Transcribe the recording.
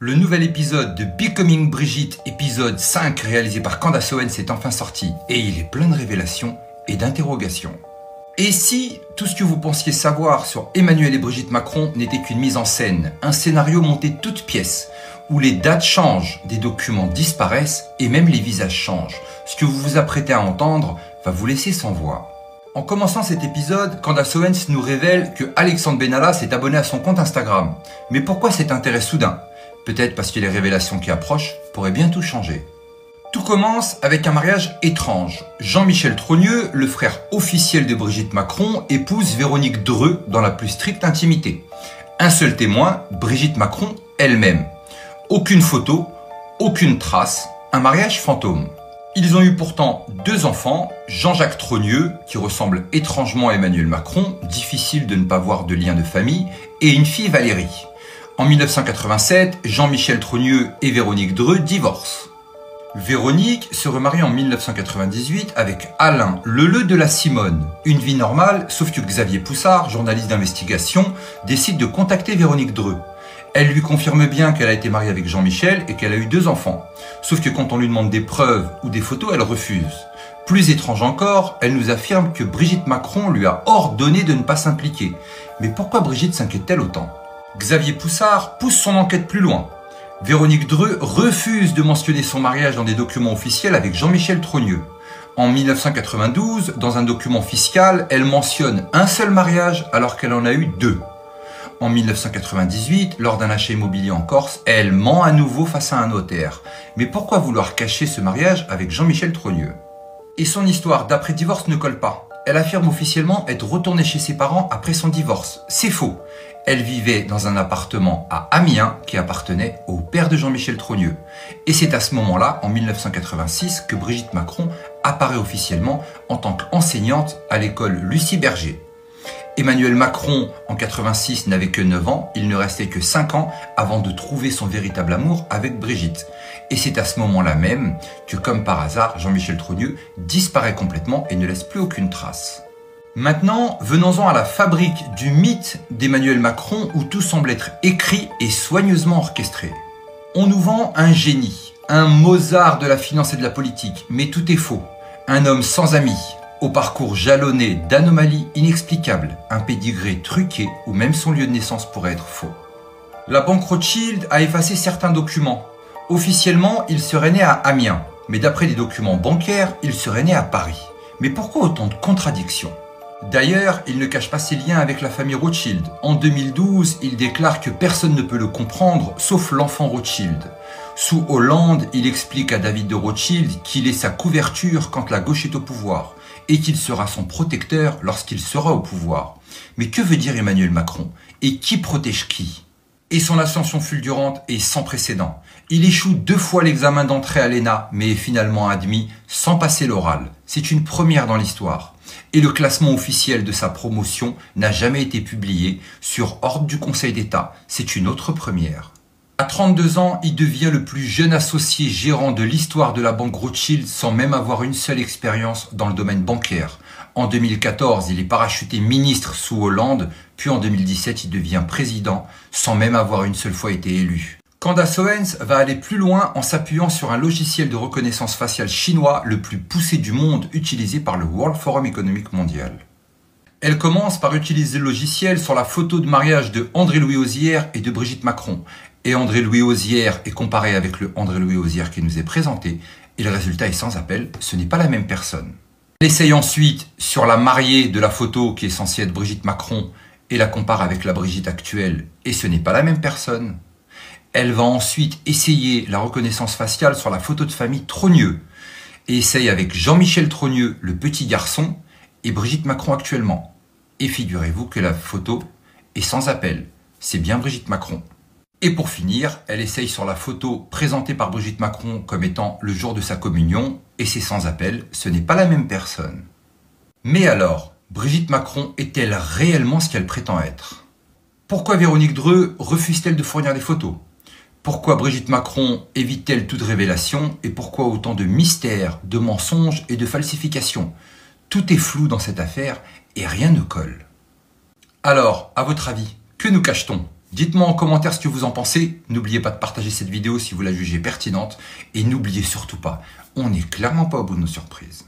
Le nouvel épisode de Becoming Brigitte, épisode 5, réalisé par Candace Owens, est enfin sorti. Et il est plein de révélations et d'interrogations. Et si tout ce que vous pensiez savoir sur Emmanuel et Brigitte Macron n'était qu'une mise en scène, un scénario monté de toutes pièces, où les dates changent, des documents disparaissent et même les visages changent, ce que vous vous apprêtez à entendre va vous laisser sans voix. En commençant cet épisode, Candace Owens nous révèle que Alexandre Benalla s'est abonné à son compte Instagram. Mais pourquoi cet intérêt soudain ? Peut-être parce que les révélations qui approchent pourraient bien tout changer. Tout commence avec un mariage étrange. Jean-Michel Trogneux, le frère officiel de Brigitte Macron, épouse Véronique Dreux dans la plus stricte intimité. Un seul témoin, Brigitte Macron elle-même. Aucune photo, aucune trace, un mariage fantôme. Ils ont eu pourtant 2 enfants, Jean-Jacques Trogneux, qui ressemble étrangement à Emmanuel Macron, difficile de ne pas voir de lien de famille, et une fille Valérie. En 1987, Jean-Michel Trogneux et Véronique Dreux divorcent. Véronique se remarie en 1998 avec Alain Leleu de la Simone. Une vie normale, sauf que Xavier Poussard, journaliste d'investigation, décide de contacter Véronique Dreux. Elle lui confirme bien qu'elle a été mariée avec Jean-Michel et qu'elle a eu 2 enfants. Sauf que quand on lui demande des preuves ou des photos, elle refuse. Plus étrange encore, elle nous affirme que Brigitte Macron lui a ordonné de ne pas s'impliquer. Mais pourquoi Brigitte s'inquiète-t-elle autant ? Xavier Poussard pousse son enquête plus loin. Véronique Dreux refuse de mentionner son mariage dans des documents officiels avec Jean-Michel Trogneux. En 1992, dans un document fiscal, elle mentionne un seul mariage alors qu'elle en a eu 2. En 1998, lors d'un achat immobilier en Corse, elle ment à nouveau face à un notaire. Mais pourquoi vouloir cacher ce mariage avec Jean-Michel Trogneux ? Et son histoire d'après-divorce ne colle pas. Elle affirme officiellement être retournée chez ses parents après son divorce. C'est faux. Elle vivait dans un appartement à Amiens qui appartenait au père de Jean-Michel Trogneux. Et c'est à ce moment-là, en 1986, que Brigitte Macron apparaît officiellement en tant qu'enseignante à l'école Lucie Berger. Emmanuel Macron, en 86, n'avait que 9 ans, il ne restait que 5 ans avant de trouver son véritable amour avec Brigitte. Et c'est à ce moment-là même que, comme par hasard, Jean-Michel Trogneux disparaît complètement et ne laisse plus aucune trace. Maintenant, venons-en à la fabrique du mythe d'Emmanuel Macron où tout semble être écrit et soigneusement orchestré. On nous vend un génie, un Mozart de la finance et de la politique, mais tout est faux. Un homme sans amis, au parcours jalonné d'anomalies inexplicables, un pédigré truqué ou même son lieu de naissance pourrait être faux. La banque Rothschild a effacé certains documents. Officiellement, il serait né à Amiens, mais d'après les documents bancaires, il serait né à Paris. Mais pourquoi autant de contradictions ? D'ailleurs, il ne cache pas ses liens avec la famille Rothschild. En 2012, il déclare que personne ne peut le comprendre, sauf l'enfant Rothschild. Sous Hollande, il explique à David de Rothschild qu'il est sa couverture quand la gauche est au pouvoir, et qu'il sera son protecteur lorsqu'il sera au pouvoir. Mais que veut dire Emmanuel Macron ? Et qui protège qui ? Et son ascension fulgurante est sans précédent. Il échoue 2 fois l'examen d'entrée à l'ENA, mais est finalement admis sans passer l'oral. C'est une première dans l'histoire. Et le classement officiel de sa promotion n'a jamais été publié sur ordre du Conseil d'État. C'est une autre première. À 32 ans, il devient le plus jeune associé gérant de l'histoire de la banque Rothschild sans même avoir une seule expérience dans le domaine bancaire. En 2014, il est parachuté ministre sous Hollande, puis en 2017, il devient président sans même avoir une seule fois été élu. Candace Owens va aller plus loin en s'appuyant sur un logiciel de reconnaissance faciale chinois le plus poussé du monde utilisé par le World Forum économique mondial. Elle commence par utiliser le logiciel sur la photo de mariage de André-Louis Auzière et de Brigitte Macron. Et André-Louis Auzière est comparé avec le André-Louis Auzière qui nous est présenté, et le résultat est sans appel, ce n'est pas la même personne. Elle essaye ensuite sur la mariée de la photo qui est censée être Brigitte Macron, et la compare avec la Brigitte actuelle, et ce n'est pas la même personne. Elle va ensuite essayer la reconnaissance faciale sur la photo de famille Trogneux, et essaye avec Jean-Michel Trogneux, le petit garçon, et Brigitte Macron actuellement. Et figurez-vous que la photo est sans appel, c'est bien Brigitte Macron. Et pour finir, elle essaye sur la photo présentée par Brigitte Macron comme étant le jour de sa communion, et c'est sans appel, ce n'est pas la même personne. Mais alors, Brigitte Macron est-elle réellement ce qu'elle prétend être ? Pourquoi Véronique Dreux refuse-t-elle de fournir des photos ? Pourquoi Brigitte Macron évite-t-elle toute révélation ? Et pourquoi autant de mystères, de mensonges et de falsifications ? Tout est flou dans cette affaire et rien ne colle. Alors, à votre avis, que nous cache-t-on ? Dites-moi en commentaire ce que vous en pensez. N'oubliez pas de partager cette vidéo si vous la jugez pertinente. Et n'oubliez surtout pas, on n'est clairement pas au bout de nos surprises.